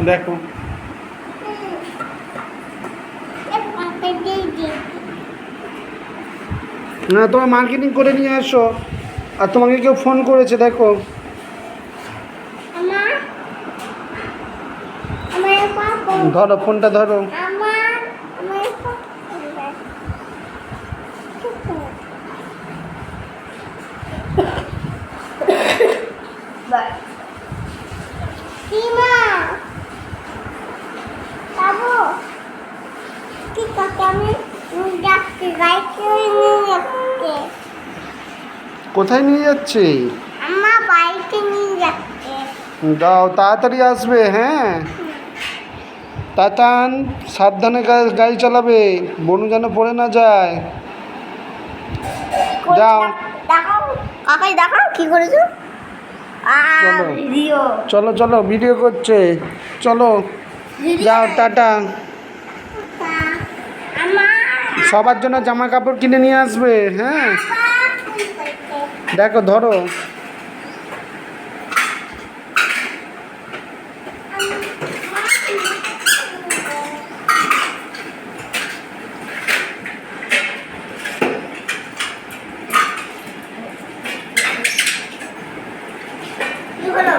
দেখো না, তোমার মার্কেটিং করে নিয়ে আসো। আর তোমাকে কেউ ফোন করেছে, দেখো। ধরো ফোনটা, ধরো। কোথায় নিয়ে যাচ্ছে? যাও, তাড়াতাড়ি আসবে। হ্যাঁ, তাতান, সাবধানে গাড়ি চালাবে, বনু যেন পড়ে না যায়। যাও, কাকাই দেখাও কি করেছো। চলো চলো, ভিডিও করছে, চলো যাও, টাটা। সবার জন্য জামা কাপড় কিনে নিয়ে আসবে। হ্যাঁ, দেখো, ধরো। কি হলো?